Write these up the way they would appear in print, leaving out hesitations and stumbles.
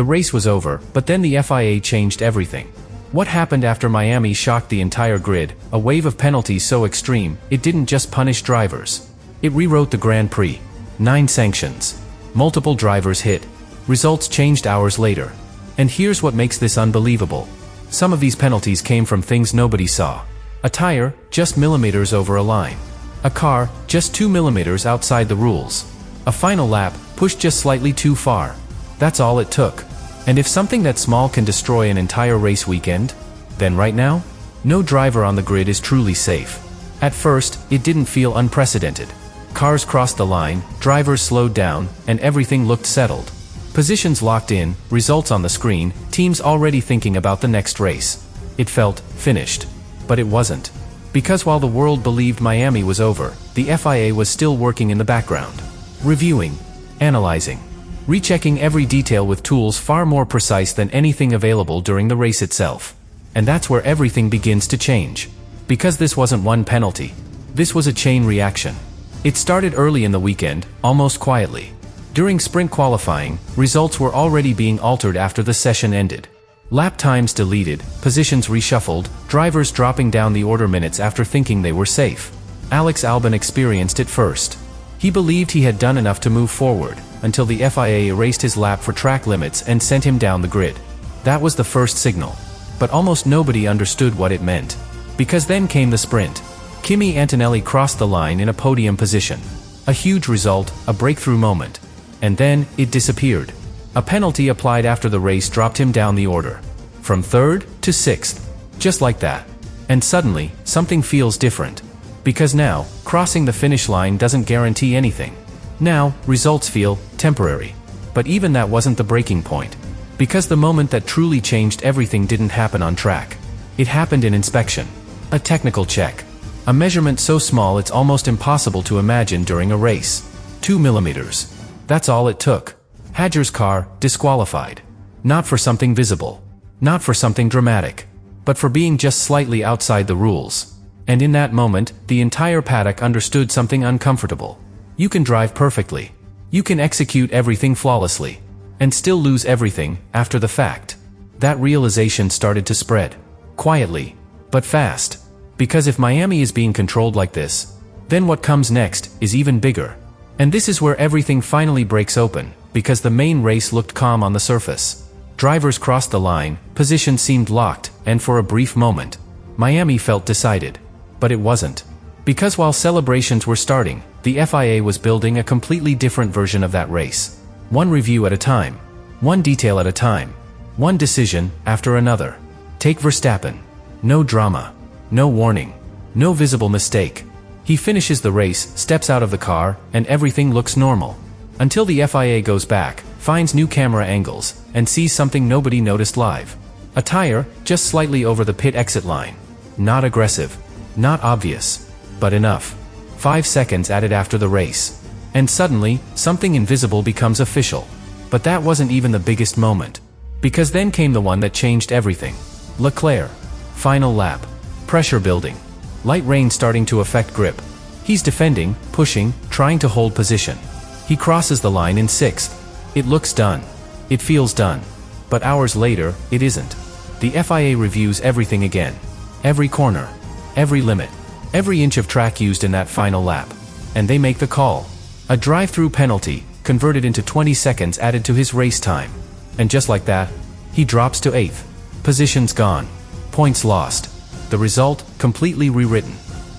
The race was over, but then the FIA changed everything. What happened after Miami shocked the entire grid, a wave of penalties so extreme, it didn't just punish drivers. It rewrote the Grand Prix. 9 sanctions. Multiple drivers hit. Results changed hours later. And here's what makes this unbelievable. Some of these penalties came from things nobody saw. A tire, just millimeters over a line. A car, just 2 millimeters outside the rules. A final lap, pushed just slightly too far. That's all it took. And if something that small can destroy an entire race weekend, then right now, no driver on the grid is truly safe. At first, it didn't feel unprecedented. Cars crossed the line, drivers slowed down, and everything looked settled. Positions locked in, results on the screen, teams already thinking about the next race. It felt finished. But it wasn't. Because while the world believed Miami was over, the FIA was still working in the background. Reviewing, analyzing, rechecking every detail with tools far more precise than anything available during the race itself. And that's where everything begins to change. Because this wasn't one penalty. This was a chain reaction. It started early in the weekend, almost quietly. During sprint qualifying, results were already being altered after the session ended. Lap times deleted, positions reshuffled, drivers dropping down the order minutes after thinking they were safe. Alex Albon experienced it first. He believed he had done enough to move forward, until the FIA erased his lap for track limits and sent him down the grid. That was the first signal. But almost nobody understood what it meant. Because then came the sprint. Kimi Antonelli crossed the line in a podium position. A huge result, a breakthrough moment. And then, it disappeared. A penalty applied after the race dropped him down the order. From 3rd to 6th. Just like that. And suddenly, something feels different. Because now, crossing the finish line doesn't guarantee anything. Now, results feel temporary. But even that wasn't the breaking point. Because the moment that truly changed everything didn't happen on track. It happened in inspection. A technical check. A measurement so small it's almost impossible to imagine during a race. 2 millimeters. That's all it took. Hadjar's car, disqualified. Not for something visible. Not for something dramatic. But for being just slightly outside the rules. And in that moment, the entire paddock understood something uncomfortable. You can drive perfectly. You can execute everything flawlessly. And still lose everything, after the fact. That realization started to spread. Quietly. But fast. Because if Miami is being controlled like this, then what comes next is even bigger. And this is where everything finally breaks open, because the main race looked calm on the surface. Drivers crossed the line, positions seemed locked, and for a brief moment, Miami felt decided. But it wasn't. Because while celebrations were starting, the FIA was building a completely different version of that race. One review at a time. One detail at a time. One decision after another. Take Verstappen. No drama. No warning. No visible mistake. He finishes the race, steps out of the car, and everything looks normal. Until the FIA goes back, finds new camera angles, and sees something nobody noticed live. A tire, just slightly over the pit exit line. Not aggressive. Not obvious. But enough. 5 seconds added after the race. And suddenly, something invisible becomes official. But that wasn't even the biggest moment. Because then came the one that changed everything. Leclerc. Final lap. Pressure building. Light rain starting to affect grip. He's defending, pushing, trying to hold position. He crosses the line in 6th. It looks done. It feels done. But hours later, it isn't. The FIA reviews everything again. Every corner. Every limit. Every inch of track used in that final lap. And they make the call. A drive-through penalty, converted into 20 seconds added to his race time. And just like that, he drops to 8th. Positions gone. Points lost. The result, completely rewritten.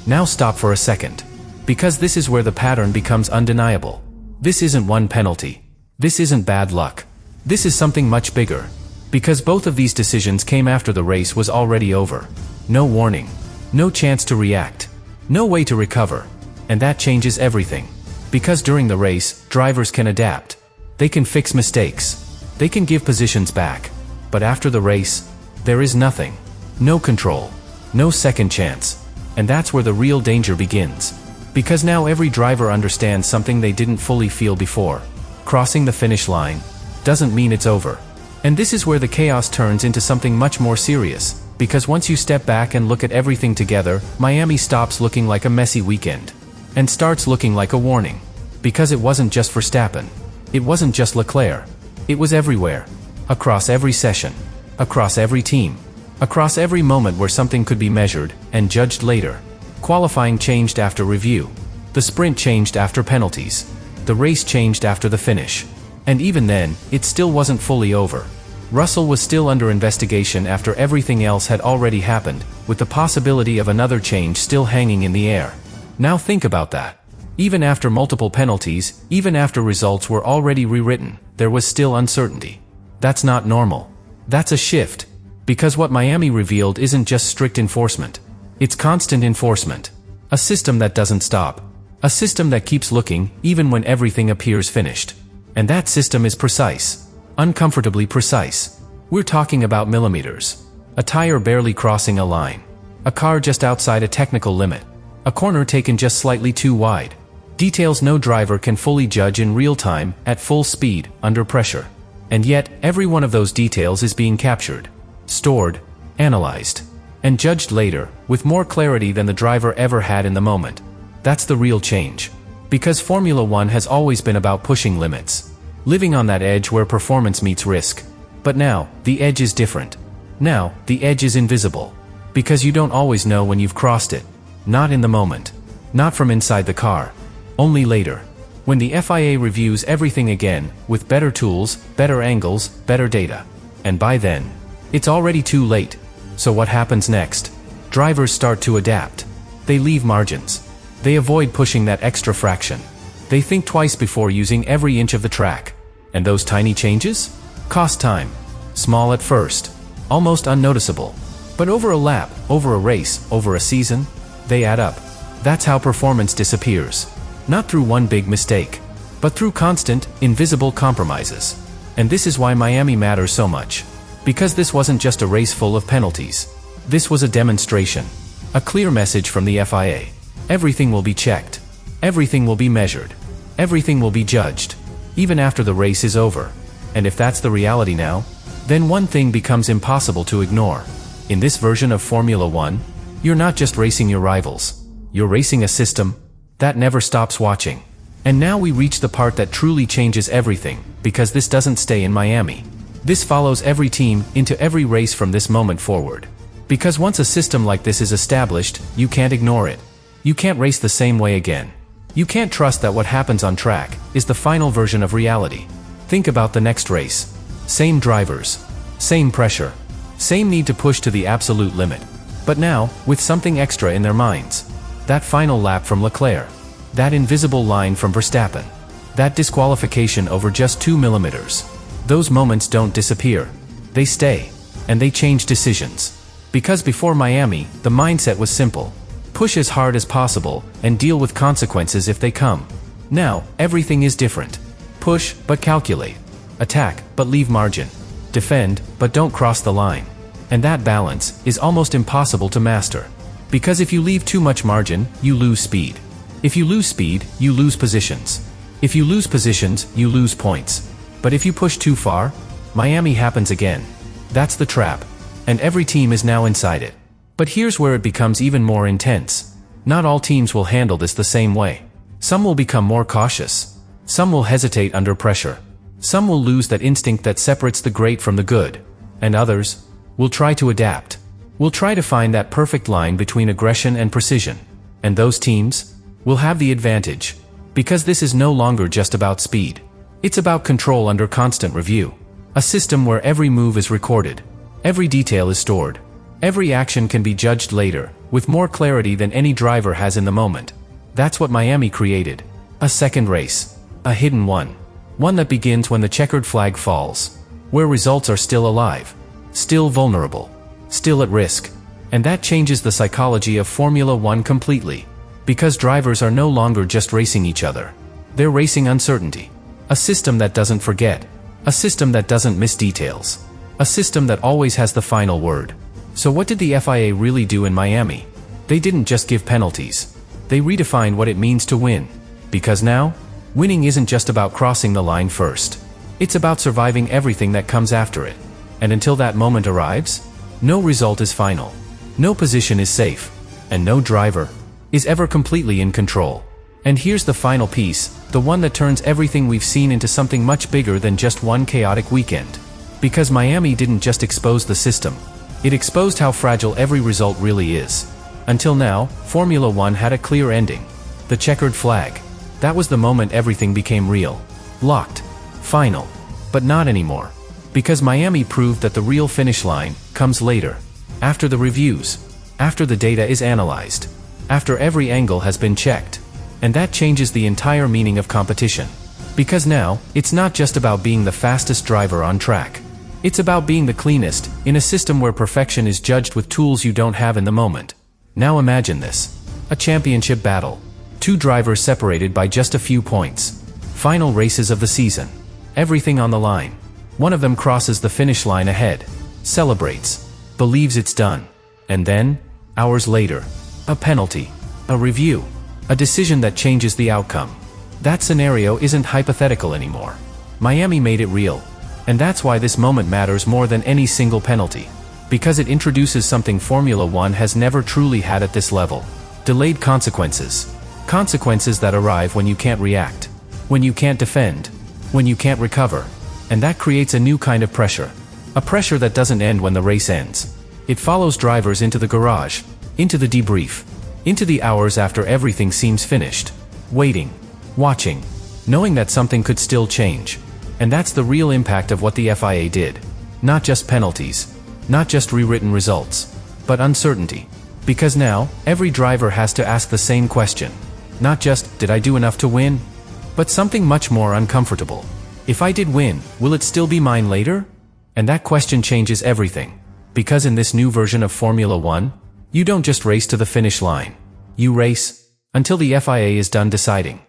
Now stop for a second. Because this is where the pattern becomes undeniable. This isn't one penalty. This isn't bad luck. This is something much bigger. Because both of these decisions came after the race was already over. No warning. No chance to react. No way to recover. And that changes everything. Because during the race, drivers can adapt. They can fix mistakes. They can give positions back. But after the race, there is nothing. No control. No second chance. And that's where the real danger begins. Because now every driver understands something they didn't fully feel before. Crossing the finish line doesn't mean it's over. And this is where the chaos turns into something much more serious. Because once you step back and look at everything together, Miami stops looking like a messy weekend. And starts looking like a warning. Because it wasn't just Verstappen. It wasn't just Leclerc. It was everywhere. across every session, across every team, across every moment where something could be measured and judged later. Qualifying changed after review. The sprint changed after penalties. The race changed after the finish. And even then, it still wasn't fully over. Russell was still under investigation after everything else had already happened, with the possibility of another change still hanging in the air. Now think about that. Even after multiple penalties, even after results were already rewritten, there was still uncertainty. That's not normal. That's a shift. Because what Miami revealed isn't just strict enforcement. It's constant enforcement. A system that doesn't stop. A system that keeps looking, even when everything appears finished. And that system is precise. Uncomfortably precise. We're talking about millimeters. A tire barely crossing a line. A car just outside a technical limit. A corner taken just slightly too wide. Details no driver can fully judge in real time, at full speed, under pressure. And yet, every one of those details is being captured, stored, analyzed, and judged later, with more clarity than the driver ever had in the moment. That's the real change. Because Formula One has always been about pushing limits. Living on that edge where performance meets risk. But now, the edge is different. Now, the edge is invisible. Because you don't always know when you've crossed it. Not in the moment. Not from inside the car. Only later. When the FIA reviews everything again, with better tools, better angles, better data. And by then, it's already too late. So what happens next? Drivers start to adapt. They leave margins. They avoid pushing that extra fraction. They think twice before using every inch of the track. And those tiny changes? Cost time. Small at first. Almost unnoticeable. But over a lap, over a race, over a season, they add up. That's how performance disappears. Not through one big mistake, but through constant, invisible compromises. And this is why Miami matters so much. Because this wasn't just a race full of penalties. This was a demonstration. A clear message from the FIA. Everything will be checked. Everything will be measured. Everything will be judged. Even after the race is over. And if that's the reality now, then one thing becomes impossible to ignore. In this version of Formula One, you're not just racing your rivals. You're racing a system that never stops watching. And now we reach the part that truly changes everything, because this doesn't stay in Miami. This follows every team, into every race from this moment forward. Because once a system like this is established, you can't ignore it. You can't race the same way again. You can't trust that what happens on track is the final version of reality. Think about the next race. Same drivers. Same pressure. Same need to push to the absolute limit. But now, with something extra in their minds. That final lap from Leclerc. That invisible line from Verstappen. That disqualification over just 2 millimeters. Those moments don't disappear. They stay. And they change decisions. Because before Miami, the mindset was simple. Push as hard as possible, and deal with consequences if they come. Now, everything is different. Push, but calculate. Attack, but leave margin. Defend, but don't cross the line. And that balance is almost impossible to master. Because if you leave too much margin, you lose speed. If you lose speed, you lose positions. If you lose positions, you lose points. But if you push too far, Miami happens again. That's the trap. And every team is now inside it. But here's where it becomes even more intense. Not all teams will handle this the same way. Some will become more cautious. Some will hesitate under pressure. Some will lose that instinct that separates the great from the good. And others will try to adapt. Will try to find that perfect line between aggression and precision. And those teams will have the advantage. Because this is no longer just about speed. It's about control under constant review. A system where every move is recorded. Every detail is stored. Every action can be judged later, with more clarity than any driver has in the moment. That's what Miami created. A second race. A hidden one. One that begins when the checkered flag falls. Where results are still alive. Still vulnerable. Still at risk. And that changes the psychology of Formula One completely. Because drivers are no longer just racing each other. They're racing uncertainty. A system that doesn't forget. A system that doesn't miss details. A system that always has the final word. So what did the FIA really do in Miami? They didn't just give penalties. They redefined what it means to win. Because now, winning isn't just about crossing the line first. It's about surviving everything that comes after it. And until that moment arrives, no result is final. No position is safe. And no driver is ever completely in control. And here's the final piece, the one that turns everything we've seen into something much bigger than just one chaotic weekend. Because Miami didn't just expose the system. It exposed how fragile every result really is. Until now, Formula One had a clear ending. The checkered flag. That was the moment everything became real. Locked. Final. But not anymore. Because Miami proved that the real finish line comes later. After the reviews. After the data is analyzed. After every angle has been checked. And that changes the entire meaning of competition. Because now, it's not just about being the fastest driver on track. It's about being the cleanest, in a system where perfection is judged with tools you don't have in the moment. Now imagine this. A championship battle. 2 drivers separated by just a few points. Final races of the season. Everything on the line. One of them crosses the finish line ahead. Celebrates. Believes it's done. And then, hours later, a penalty. A review. A decision that changes the outcome. That scenario isn't hypothetical anymore. Miami made it real. And that's why this moment matters more than any single penalty. Because it introduces something Formula One has never truly had at this level. Delayed consequences. Consequences that arrive when you can't react. When you can't defend. When you can't recover. And that creates a new kind of pressure. A pressure that doesn't end when the race ends. It follows drivers into the garage. Into the debrief. Into the hours after everything seems finished. Waiting. Watching. Knowing that something could still change. And that's the real impact of what the FIA did. Not just penalties. Not just rewritten results. But uncertainty. Because now, every driver has to ask the same question. Not just, did I do enough to win? But something much more uncomfortable. If I did win, will it still be mine later? And that question changes everything. Because in this new version of Formula One, you don't just race to the finish line. You race until the FIA is done deciding.